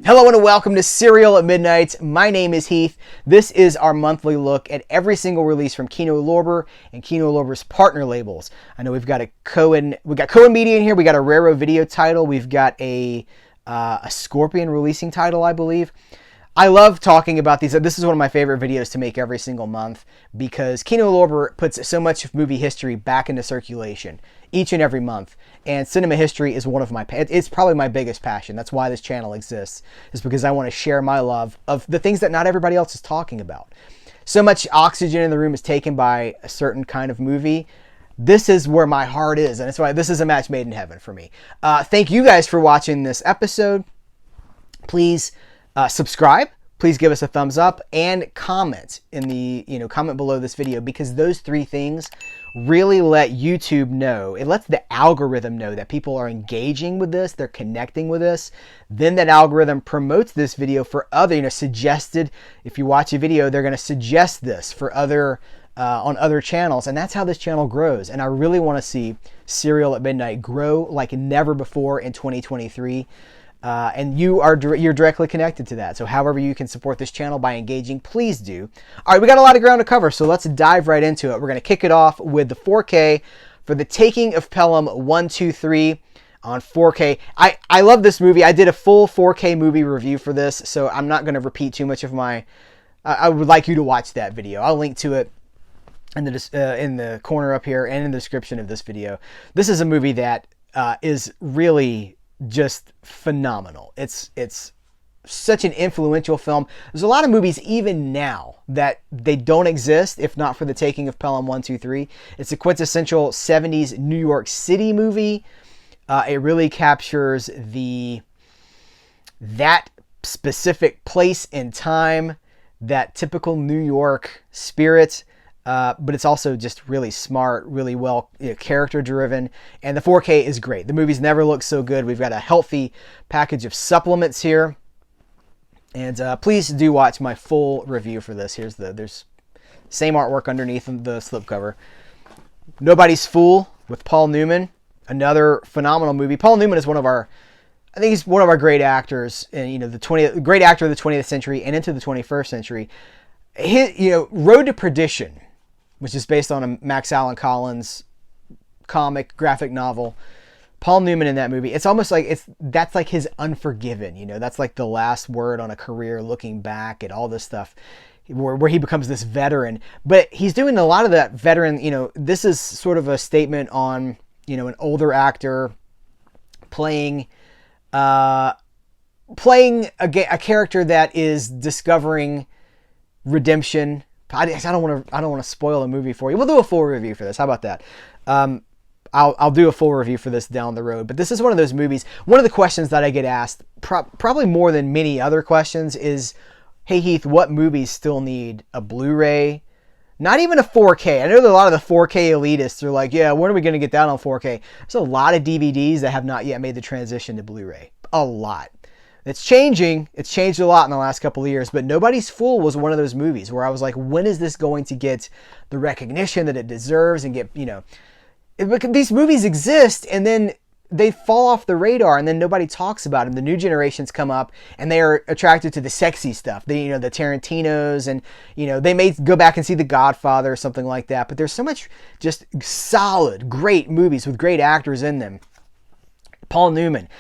Hello and welcome to Serial at Midnight. My name is Heath. This is our monthly look at every single release from Kino Lorber and Kino Lorber's partner labels. I know we've got Cohen Media in here. We got a Raro video title. We've got a Scorpion releasing title, I believe. I love talking about these. This is one of my favorite videos to make every single month because Kino Lorber puts so much of movie history back into circulation each and every month. And cinema history is one of it's probably my biggest passion. That's why this channel exists, is because I want to share my love of the things that not everybody else is talking about. So much oxygen in the room is taken by a certain kind of movie. This is where my heart is, and that's why this is a match made in heaven for me. Thank you guys for watching this episode. Please subscribe. Please give us a thumbs up and comment in the comment below this video, because those three things really let YouTube know. It lets the algorithm know that people are engaging with this, they're connecting with this. Then that algorithm promotes this video for other, suggested. If you watch a video, they're going to suggest this for other on other channels, and that's how this channel grows. And I really want to see Serial at Midnight grow like never before in 2023. And you're directly connected to that. So however you can support this channel by engaging, please do. All right, we got a lot of ground to cover, so let's dive right into it. We're going to kick it off with the 4K for The Taking of Pelham 1, 2, 3 on 4K. I love this movie. I did a full 4K movie review for this, so I'm not going to repeat too much of my... I would like you to watch that video. I'll link to it in the corner up here and in the description of this video. This is a movie that is really just phenomenal. It's such an influential film. There's a lot of movies even now that they don't exist if not for The Taking of Pelham 1, 2, 3. It's a quintessential 70s New York City movie. It really captures that specific place and time, that typical New York spirit. But it's also just really smart, really well character driven, and the 4K is great. The movie's never looked so good. We've got a healthy package of supplements here, and please do watch my full review for this. There's same artwork underneath the slipcover. Nobody's Fool with Paul Newman, another phenomenal movie. Paul Newman is I think he's one of our great actors, and the great actor of the 20th century and into the 21st century. Road to Perdition, which is based on a Max Allan Collins comic graphic novel. Paul Newman in that movie, it's almost like that's like his Unforgiven. That's like the last word on a career, looking back at all this stuff, where he becomes this veteran. But he's doing a lot of that veteran. This is sort of a statement on an older actor playing a character that is discovering redemption. I don't want to spoil the movie for you. We'll do a full review for this. How about that? I'll do a full review for this down the road. But this is one of those movies. One of the questions that I get asked, probably more than many other questions, is, "Hey Heath, what movies still need a Blu-ray? Not even a 4K." I know that a lot of the 4K elitists are like, "Yeah, when are we going to get that on 4K?" There's a lot of DVDs that have not yet made the transition to Blu-ray. A lot. It's changing. It's changed a lot in the last couple of years, but Nobody's Fool was one of those movies where I was like, when is this going to get the recognition that it deserves and get, these movies exist and then they fall off the radar and then nobody talks about them. The new generations come up and they are attracted to the sexy stuff. The Tarantinos, and, they may go back and see The Godfather or something like that, but there's so much just solid, great movies with great actors in them. Paul Newman,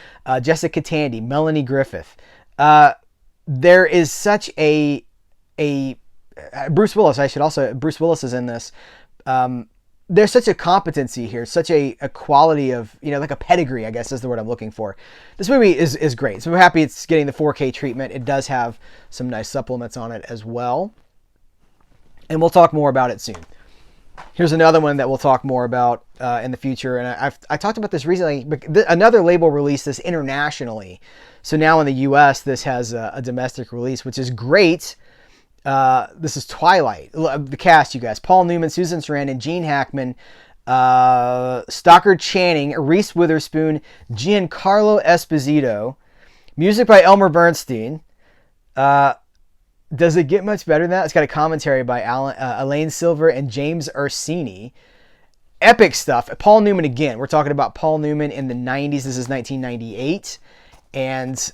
Jessica Tandy, Melanie Griffith. There is such a Bruce Willis. Bruce Willis is in this. There's such a competency here, such a quality of, like a pedigree, I guess is the word I'm looking for. This movie is great. So I'm happy it's getting the 4K treatment. It does have some nice supplements on it as well. And we'll talk more about it soon. Here's another one that we'll talk more about in the future. And I talked about this recently. Another label released this internationally. So now in the US, this has a domestic release, which is great. This is Twilight. The cast, you guys: Paul Newman, Susan Sarandon, Gene Hackman, Stockard Channing, Reese Witherspoon, Giancarlo Esposito. Music by Elmer Bernstein. Does it get much better than that? It's got a commentary by Elaine Silver and James Ursini. Epic stuff. Paul Newman again. We're talking about Paul Newman in the 90s. This is 1998. And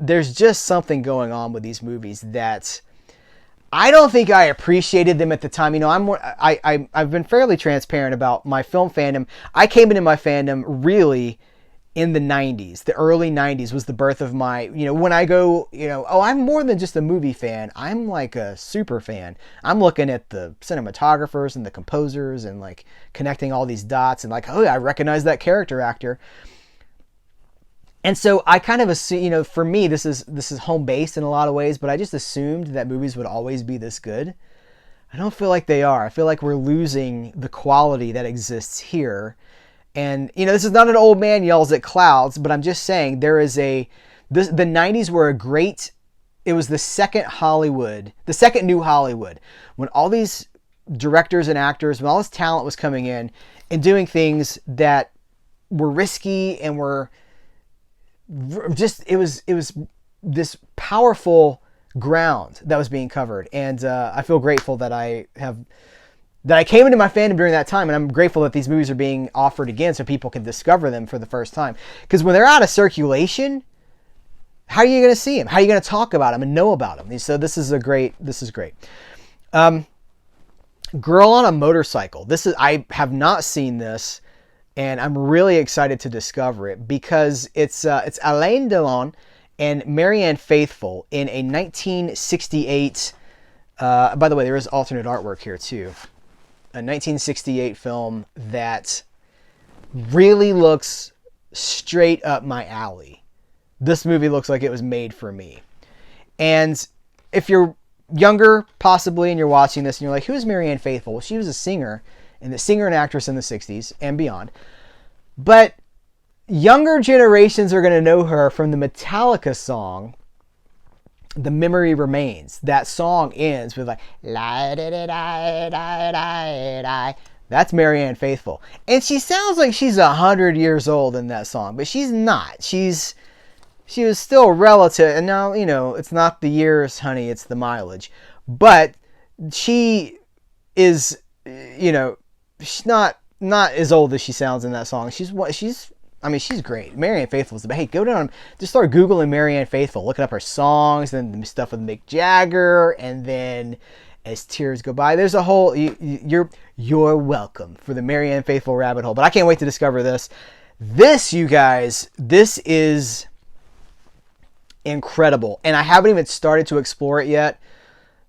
there's just something going on with these movies that I don't think I appreciated them at the time. You know, I've been fairly transparent about my film fandom. I came into my fandom really in the 90s. The early 90s was the birth of my, you know, when I go, you know, oh, I'm more than just a movie fan. I'm like a super fan. I'm looking at the cinematographers and the composers and like connecting all these dots and like, oh, I recognize that character actor. And so I kind of assume, you know, for me, this is home based in a lot of ways, but I just assumed that movies would always be this good. I don't feel like they are. I feel like we're losing the quality that exists here. And, you know, this is not an old man yells at clouds, but I'm just saying there is the 90s were it was the second Hollywood, the second new Hollywood, when all these directors and actors, when all this talent was coming in and doing things that were risky and were just, it was this powerful ground that was being covered. And I feel grateful that I came into my fandom during that time, and I'm grateful that these movies are being offered again so people can discover them for the first time. Because when they're out of circulation, how are you going to see them? How are you going to talk about them and know about them? So this is great. Girl on a Motorcycle. I have not seen this, and I'm really excited to discover it because it's Alain Delon and Marianne Faithfull in a 1968. By the way, there is alternate artwork here too. A 1968 film that really looks straight up my alley. This movie looks like it was made for me. And if you're younger, possibly, and you're watching this and you're like, who is Marianne Faithfull? Well, she was a singer and actress in the 60s and beyond. But younger generations are going to know her from the Metallica song, The Memory Remains. That song ends with like, la-da-da-da-da-da-da. That's Marianne Faithfull. And she sounds like she's 100 years old in that song, but she's not. She was still relative. And now, you know, it's not the years, honey, it's the mileage. But she is, you know, she's not as old as she sounds in that song. She's great. Marianne Faithfull's the best. Hey, go down, just start Googling Marianne Faithfull, looking up her songs, then the stuff with Mick Jagger, and then As Tears Go By. There's a whole, you're welcome for the Marianne Faithfull rabbit hole. But I can't wait to discover this. This, you guys, this is incredible. And I haven't even started to explore it yet.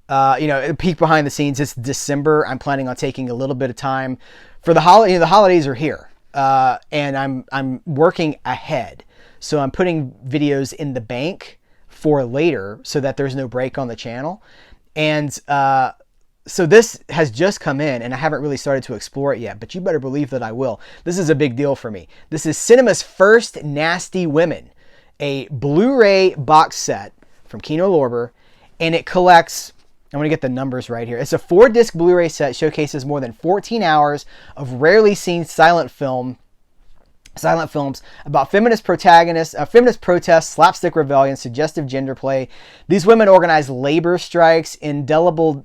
You know, peek behind the scenes, it's December. I'm planning on taking a little bit of time for the holiday. You know, the holidays are here. And I'm working ahead. So I'm putting videos in the bank for later so that there's no break on the channel. And so this has just come in and I haven't really started to explore it yet, but you better believe that I will. This is a big deal for me. This is cinema's first Nasty Women, a Blu-ray box set from Kino Lorber, and it collects, I'm going to get the numbers right here. It's a 4-disc Blu-ray set, showcases more than 14 hours of rarely seen silent films about feminist protagonists, feminist protests, slapstick rebellion, suggestive gender play. These women organize labor strikes, inedible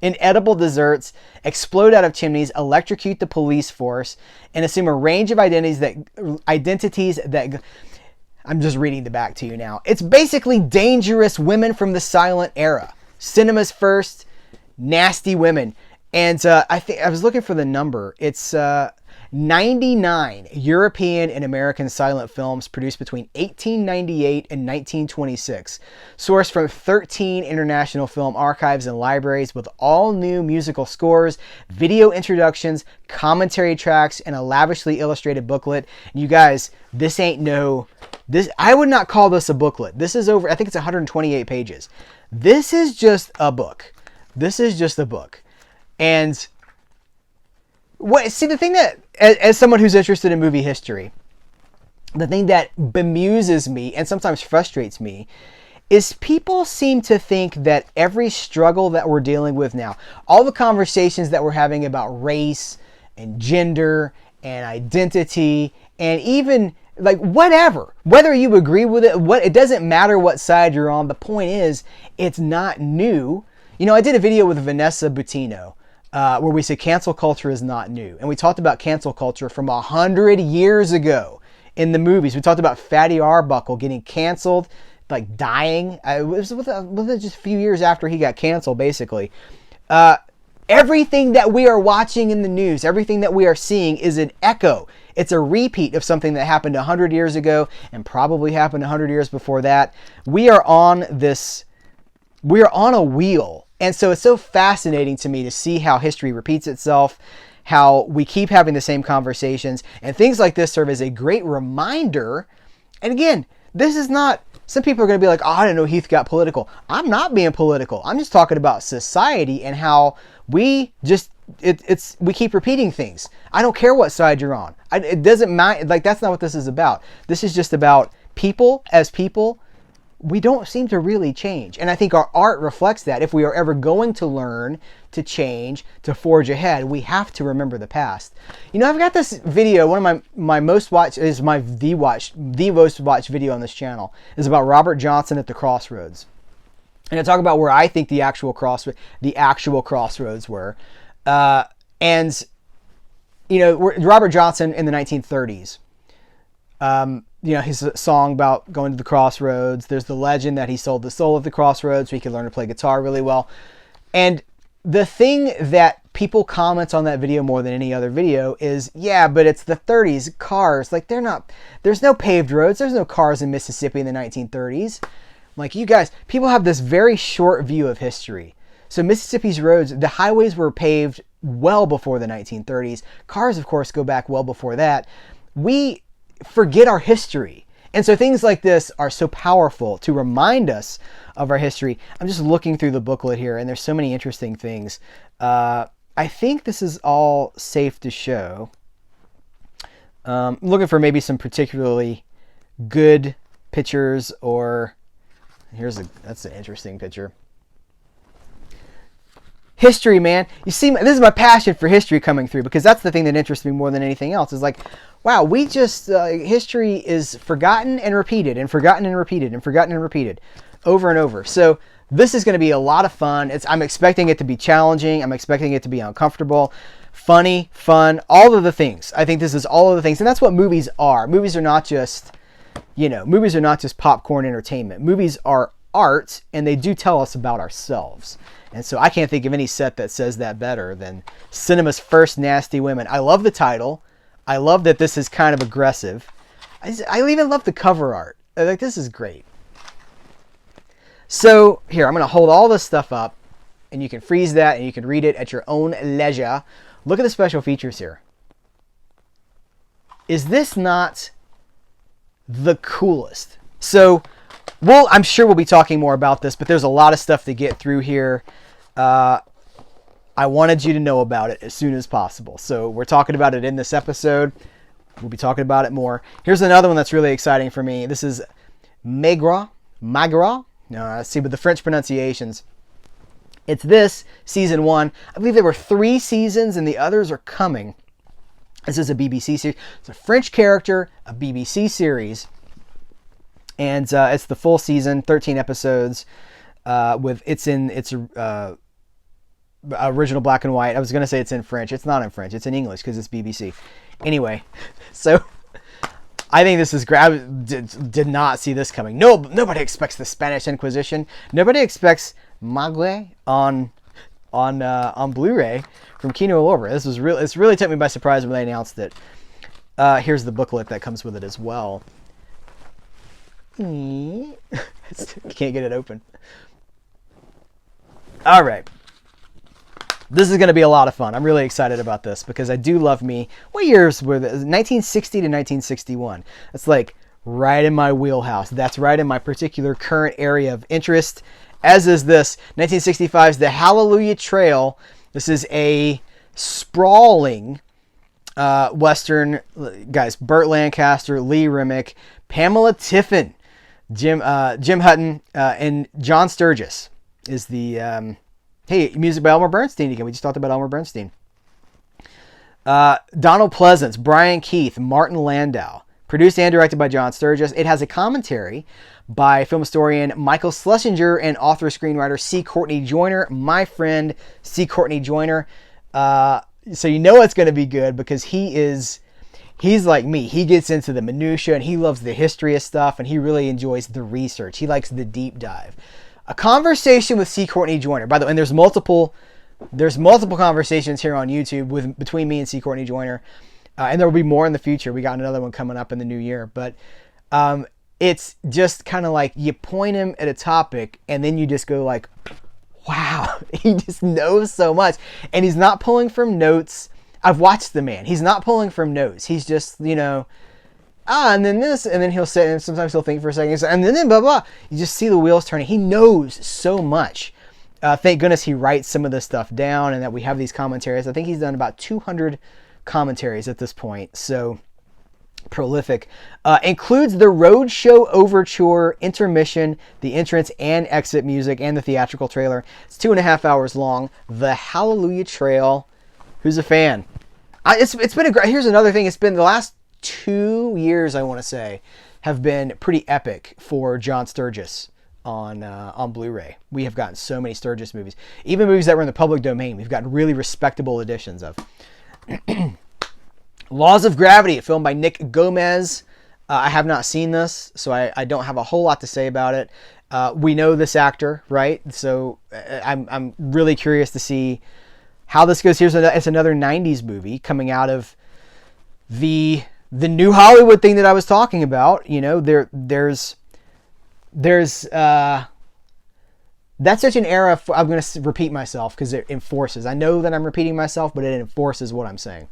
desserts, explode out of chimneys, electrocute the police force, and assume a range of identities that I'm just reading the back to you now. It's basically dangerous women from the silent era. Cinema's first Nasty Women. And I was looking for the number. It's 99 European and American silent films produced between 1898 and 1926. Sourced from 13 international film archives and libraries with all new musical scores, video introductions, commentary tracks, and a lavishly illustrated booklet. And you guys, I would not call this a booklet. This is I think it's 128 pages. This is just a book. And the thing that, as someone who's interested in movie history, the thing that bemuses me and sometimes frustrates me is people seem to think that every struggle that we're dealing with now, all the conversations that we're having about race and gender and identity and even like whatever, whether you agree with it, it doesn't matter what side you're on. The point is, it's not new. You know, I did a video with Vanessa Buttino where we said cancel culture is not new. And we talked about cancel culture from 100 years ago in the movies. We talked about Fatty Arbuckle getting canceled, like dying. It was within just a few years after he got canceled, basically. Everything that we are watching in the news, everything that we are seeing is an echo. It's a repeat of something that happened 100 years ago and probably happened 100 years before that. We are on a wheel. And so it's so fascinating to me to see how history repeats itself, how we keep having the same conversations, and things like this serve as a great reminder. And again, this is not, some people are going to be like, oh, I didn't know Heath got political. I'm not being political. I'm just talking about society and how we just, we keep repeating things. I don't care what side you're on. It doesn't matter. Like, that's not what this is about. This is just about people as people. We don't seem to really change. And I think our art reflects that. If we are ever going to learn, to change, to forge ahead, we have to remember the past. You know, I've got this video, one of my most watched, is the most watched video on this channel, is about Robert Johnson at the Crossroads. And I talk about where I think the actual crossroads were. And, you know, Robert Johnson in the 1930s, you know, his song about going to the crossroads. There's the legend that he sold the soul of the crossroads so he could learn to play guitar really well. And the thing that people comment on that video more than any other video is, yeah, but it's the 30s, cars. Like, there's no paved roads. There's no cars in Mississippi in the 1930s. Like, you guys, people have this very short view of history. So Mississippi's roads, the highways were paved well before the 1930s. Cars, of course, go back well before that. We forget our history. And so things like this are so powerful to remind us of our history. I'm just looking through the booklet here, and there's so many interesting things. I think this is all safe to show. Looking for maybe some particularly good pictures, or that's an interesting picture. History, man. You see, this is my passion for history coming through, because that's the thing that interests me more than anything else. Is like, wow, we just, history is forgotten and repeated and forgotten and repeated and forgotten and repeated over and over. So this is going to be a lot of fun. I'm expecting it to be challenging. I'm expecting it to be uncomfortable, funny, fun, all of the things. I think this is all of the things. And that's what movies are. Movies are not just, movies are not just popcorn entertainment. Movies are art, and they do tell us about ourselves. And so I can't think of any set that says that better than Cinema's First Nasty Women. I love the title. I love that this is kind of aggressive. I even love the cover art. Like, this is great. So here, I'm going to hold all this stuff up, and you can freeze that, and you can read it at your own leisure. Look at the special features here. Is this not the coolest? So, I'm sure we'll be talking more about this, but there's a lot of stuff to get through here. I wanted you to know about it as soon as possible. So we're talking about it in this episode. We'll be talking about it more. Here's another one that's really exciting for me. This is Maigret. See, with the French pronunciations. It's this, season 1. I believe there were 3 seasons and the others are coming. This is a BBC series. It's a French character, a BBC series. And it's the full season, 13 episodes. It's original black and white. I was going to say it's in French. It's not in French. It's in English because it's BBC. Anyway, so I think this is great. I did not see this coming. No, nobody expects the Spanish Inquisition. Nobody expects Maigret on Blu-ray from Kino Lorber. It's really took me by surprise when they announced it. Here's the booklet that comes with it as well. Can't get it open. All right. This is going to be a lot of fun. I'm really excited about this because I do love me. What years were this? 1960 to 1961. That's like right in my wheelhouse. That's right in my particular current area of interest, as is this 1965's The Hallelujah Trail. This is a sprawling Western. Guys, Burt Lancaster, Lee Remick, Pamela Tiffin, Jim Hutton, and John Sturgis is the... Hey, music by Elmer Bernstein again. We just talked about Elmer Bernstein. Donald Pleasance, Brian Keith, Martin Landau. Produced and directed by John Sturgis. It has a commentary by film historian Michael Schlesinger and author-screenwriter C. Courtney Joyner, my friend C. Courtney Joyner. So you know it's going to be good because he he's like me. He gets into the minutia and he loves the history of stuff and he really enjoys the research. He likes the deep dive. A conversation with C. Courtney Joyner. By the way, and there's multiple conversations here on YouTube between me and C. Courtney Joyner. And there will be more in the future. We got another one coming up in the new year. But it's just kind of like you point him at a topic and then you just go like, wow, he just knows so much. And he's not pulling from notes. I've watched the man. He's not pulling from notes. He's just, and then this, and then he'll sit and sometimes he'll think for a second, and then blah, blah. You just see the wheels turning. He knows so much. Thank goodness he writes some of this stuff down and that we have these commentaries. I think he's done about 200 commentaries at this point. So prolific. Includes the Roadshow Overture, intermission, the entrance and exit music, and the theatrical trailer. It's 2.5 hours long. The Hallelujah Trail. Who's a fan? It's been a great... Here's another thing. It's been the last 2 years, I want to say, have been pretty epic for John Sturges on Blu-ray. We have gotten so many Sturges movies. Even movies that were in the public domain, we've gotten really respectable editions of. Laws of Gravity, a film by Nick Gomez. I have not seen this, so I don't have a whole lot to say about it. We know this actor, right? So I'm really curious to see how this goes. It's another 90s movie coming out of the new Hollywood thing that I was talking about. There's that's such an era. I'm going to repeat myself because it enforces. I know that I'm repeating myself, but it enforces what I'm saying.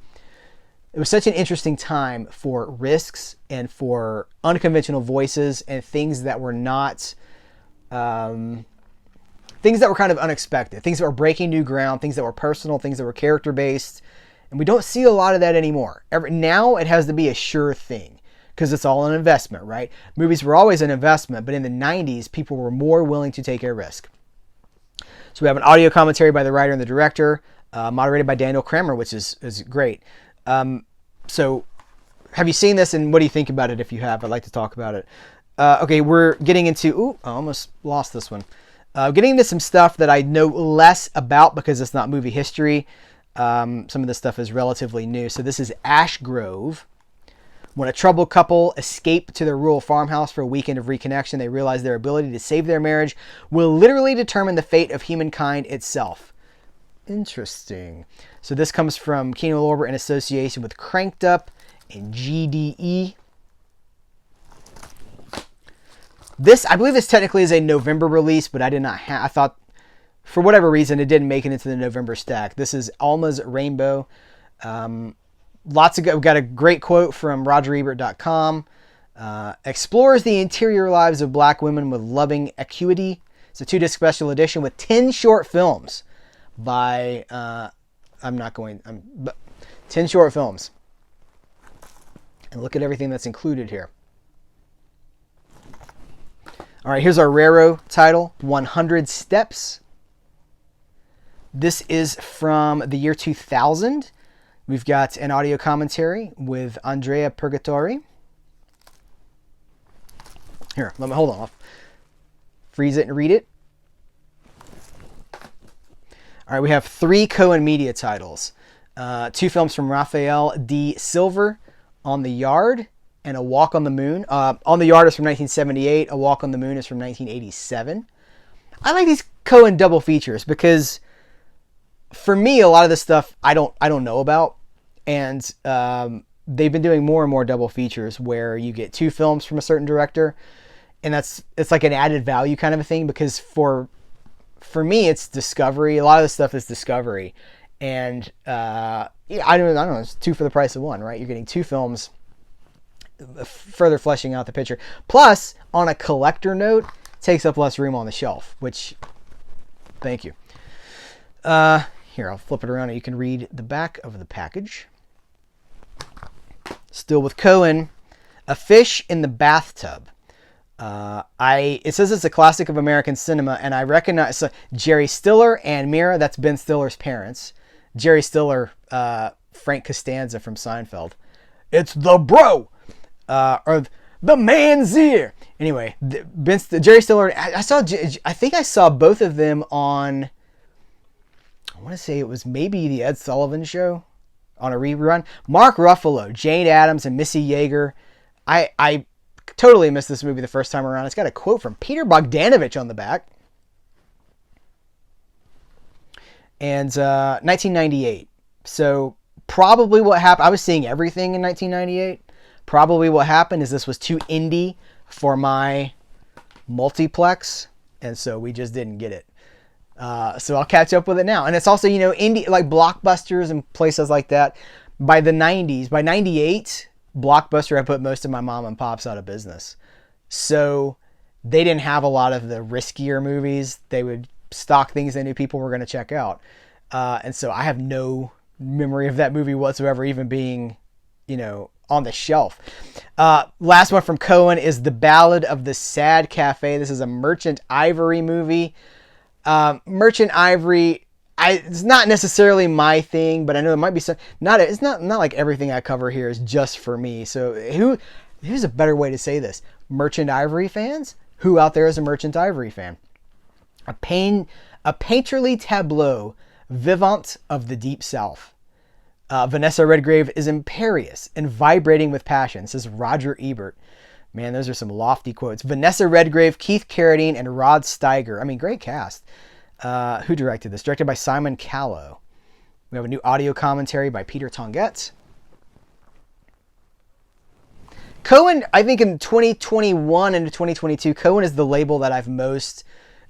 It was such an interesting time for risks and for unconventional voices and things that were not, things that were kind of unexpected, things that were breaking new ground, things that were personal, things that were character-based. And we don't see a lot of that anymore. Now it has to be a sure thing because it's all an investment, right? Movies were always an investment, but in the 90s, people were more willing to take a risk. So we have an audio commentary by the writer and the director, moderated by Daniel Kramer, which is great. So have you seen this and what do you think about it? If you have, I'd like to talk about it. Okay, we're getting into, I almost lost this one. Getting into some stuff that I know less about because it's not movie history. Some of this stuff is relatively new. So this is Ash Grove. When a troubled couple escape to their rural farmhouse for a weekend of reconnection, they realize their ability to save their marriage will literally determine the fate of humankind itself. Interesting. So this comes from Kino Lorber in association with Cranked Up and GDE. I believe this technically is a November release, but I did not I thought, for whatever reason, it didn't make it into the November stack. This is Alma's Rainbow. We've got a great quote from RogerEbert.com. Explores the interior lives of black women with loving acuity. It's a 2-disc special edition with 10 short films by 10 short films. And look at everything that's included here. All right, here's our Raro title, 100 Steps. This is from the year 2000. We've got an audio commentary with Andrea Purgatori. Here, hold on. I'll freeze it and read it. All right, we have 3 Cohen Media titles. 2 films from Raphael D. Silver, On the Yard and A Walk on the Moon. On the Yard is from 1978. A Walk on the Moon is from 1987. I like these Cohen double features because for me, a lot of this stuff I don't know about. And they've been doing more and more double features where you get 2 films from a certain director. And it's like an added value kind of a thing because for me, it's discovery. A lot of this stuff is discovery. And I don't know, it's 2 for the price of 1, right? You're getting 2 films further fleshing out the picture. Plus, on a collector note, takes up less room on the shelf, which, thank you. Here, I'll flip it around and you can read the back of the package. Still with Cohen, A Fish in the Bathtub. It says it's a classic of American cinema, and I recognize Jerry Stiller and Mira. That's Ben Stiller's parents. Jerry Stiller, Frank Costanza from Seinfeld. It's the bro, or the man's ear. Anyway, Jerry Stiller. I think I saw both of them on. I want to say it was maybe the Ed Sullivan Show. on a rerun. Mark Ruffalo, Jane Addams, and Missy Yeager. I totally missed this movie the first time around. It's got a quote from Peter Bogdanovich on the back. And 1998. So probably what happened, I was seeing everything in 1998. Probably what happened is this was too indie for my multiplex, and so we just didn't get it. So I'll catch up with it now. And it's also, indie, like Blockbusters and places like that. By the 90s, by 98, Blockbuster had put most of my mom and pops out of business. So they didn't have a lot of the riskier movies. They would stock things they knew people were going to check out. And so I have no memory of that movie whatsoever even being, on the shelf. Last one from Cohen is The Ballad of the Sad Cafe. This is a Merchant Ivory movie. Merchant Ivory, it's not necessarily my thing, but I know it might be some. It's not like everything I cover here is just for me. So here's a better way to say this: Merchant Ivory fans, who out there is a Merchant Ivory fan? A painterly tableau vivant of the Deep South. Vanessa Redgrave is imperious and vibrating with passion, says Roger Ebert. Man, those are some lofty quotes. Vanessa Redgrave, Keith Carradine, and Rod Steiger. I mean, great cast. Who directed this? Directed by Simon Callow. We have a new audio commentary by Peter Tonguette. Cohen, I think in 2021 into 2022, Cohen is the label that I've most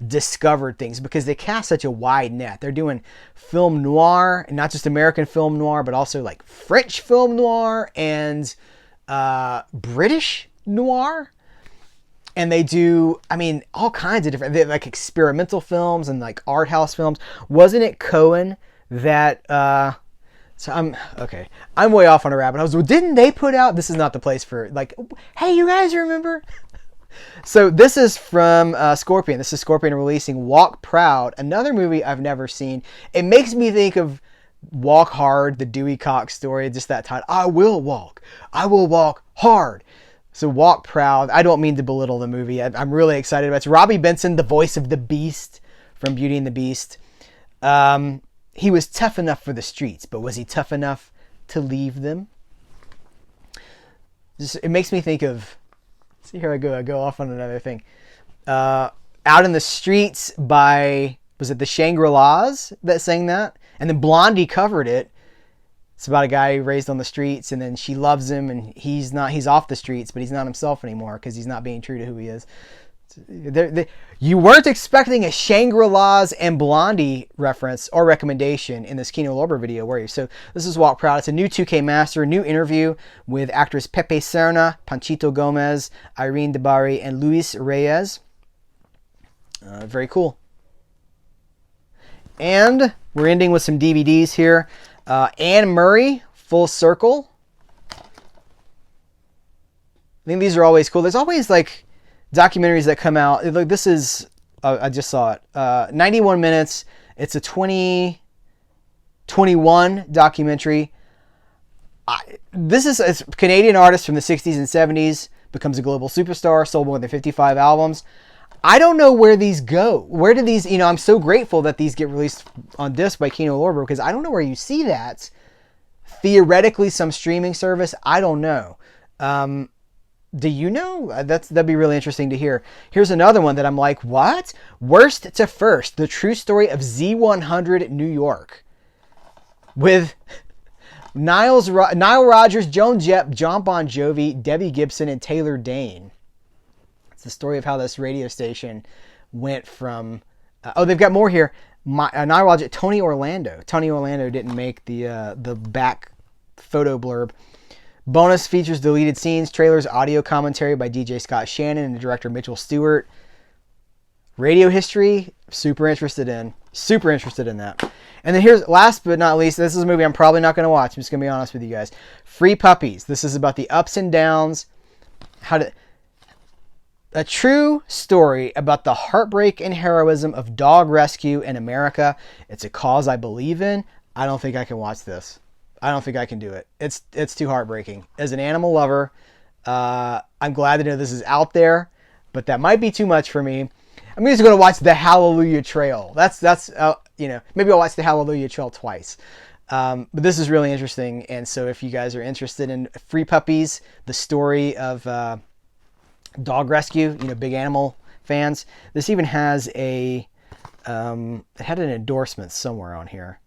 discovered things because they cast such a wide net. They're doing film noir, and not just American film noir, but also like French film noir and British noir. And they do, all kinds of different, like experimental films and like art house films. Wasn't it Cohen that, I'm way off on a rabbit hole. Well, didn't they put out, this is not the place for like, hey, you guys remember? So this is from Scorpion. This is Scorpion releasing Walk Proud, another movie I've never seen. It makes me think of Walk Hard, the Dewey Cox story, just that title. I will walk hard. So Walk Proud. I don't mean to belittle the movie. I'm really excited about it. It's Robbie Benson, the voice of the Beast from Beauty and the Beast. He was tough enough for the streets, but was he tough enough to leave them? It makes me think of, see, here I go off on another thing. Out in the Streets by, was it the Shangri-Las that sang that? And then Blondie covered it. It's about a guy raised on the streets, and then she loves him, and he's off the streets, but he's not himself anymore because he's not being true to who he is. You weren't expecting a Shangri-Las and Blondie reference or recommendation in this Kino Lorber video, were you? So this is Walk Proud. It's a new 2K master, new interview with actors Pepe Serna, Panchito Gomez, Irene Debari, and Luis Reyes. Very cool. And we're ending with some DVDs here. Anne Murray, Full Circle. I think these are always cool. There's always like documentaries that come out. Like this is, I just saw it. 91 minutes. It's a 2021 documentary. This is a Canadian artist from the 60s and 70s, becomes a global superstar, sold more than 55 albums. I don't know where these go. Where do these, I'm so grateful that these get released on disc by Kino Lorber because I don't know where you see that. Theoretically, some streaming service. I don't know. Do you know? That'd be really interesting to hear. Here's another one that I'm like, what? Worst to First, the true story of Z100 New York. With Nile Rodgers, Joan Jett, John Bon Jovi, Debbie Gibson, and Taylor Dayne. It's the story of how this radio station went from... they've got more here. Nile Rodgers, Tony Orlando. Tony Orlando didn't make the back photo blurb. Bonus features deleted scenes, trailers, audio commentary by DJ Scott Shannon and director Mitchell Stewart. Radio history, super interested in that. And then here's, last but not least, this is a movie I'm probably not going to watch. I'm just going to be honest with you guys. Free Puppies. This is about the ups and downs. A true story about the heartbreak and heroism of dog rescue in America. It's a cause I believe in. I don't think I can watch this. I don't think I can do it. It's too heartbreaking. As an animal lover, I'm glad to know this is out there, but that might be too much for me. I'm just going to watch The Hallelujah Trail. Maybe I'll watch The Hallelujah Trail twice. But this is really interesting. And so if you guys are interested in Free Puppies, the story of dog rescue, big animal fans, this even has it had an endorsement somewhere on here.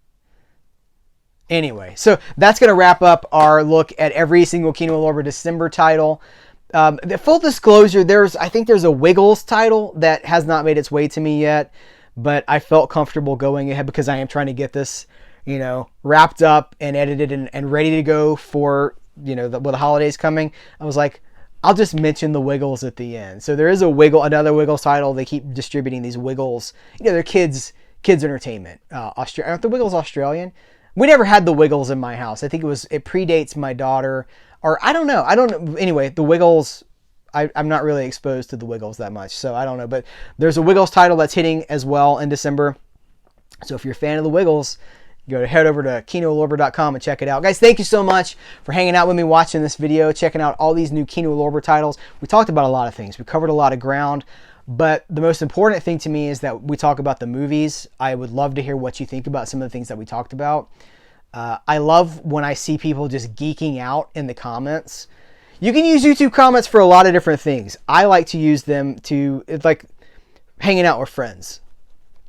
Anyway, so that's going to wrap up our look at every single Kino Lorber December title. The full disclosure, I think there's a Wiggles title that has not made its way to me yet, but I felt comfortable going ahead because I am trying to get this, wrapped up and edited and ready to go for, with the holidays coming. I was like, I'll just mention the Wiggles at the end. So there is another Wiggles title. They keep distributing these Wiggles. They're kids entertainment. Aren't the Wiggles Australian? We never had the Wiggles in my house. I think it predates my daughter, or I don't know. Anyway, the Wiggles, I'm not really exposed to the Wiggles that much, so I don't know. But there's a Wiggles title that's hitting as well in December. So if you're a fan of the Wiggles, head over to KinoLorber.com and check it out. Guys, thank you so much for hanging out with me, watching this video, checking out all these new Kino Lorber titles. We talked about a lot of things. We covered a lot of ground. But the most important thing to me is that we talk about the movies. I would love to hear what you think about some of the things that we talked about. I love when I see people just geeking out in the comments. You can use YouTube comments for a lot of different things. I like to use them it's like hanging out with friends.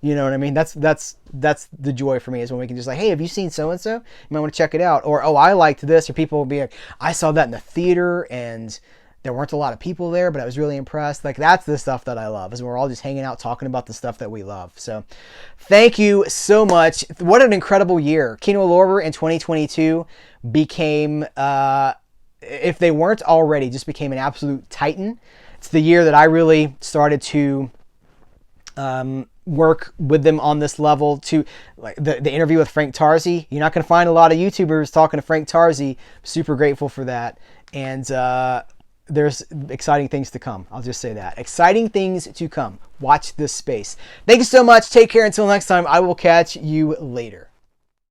You know what I mean? That's the joy for me, is when we can just like, hey, have you seen so-and-so? You might want to check it out. Or, oh, I liked this. Or people will be like, I saw that in the theater and there weren't a lot of people there, but I was really impressed. Like, that's the stuff that I love, is when we're all just hanging out talking about the stuff that we love. So thank you so much. What an incredible year. Kino Lorber in 2022 became, if they weren't already, just became an absolute titan. It's the year that I really started to work with them on this level, to like the interview with Frank Tarzi. You're not going to find a lot of YouTubers talking to Frank Tarzi. Super grateful for that. And there's exciting things to come. I'll just say that. Exciting things to come. Watch this space. Thank you so much. Take care until next time. I will catch you later.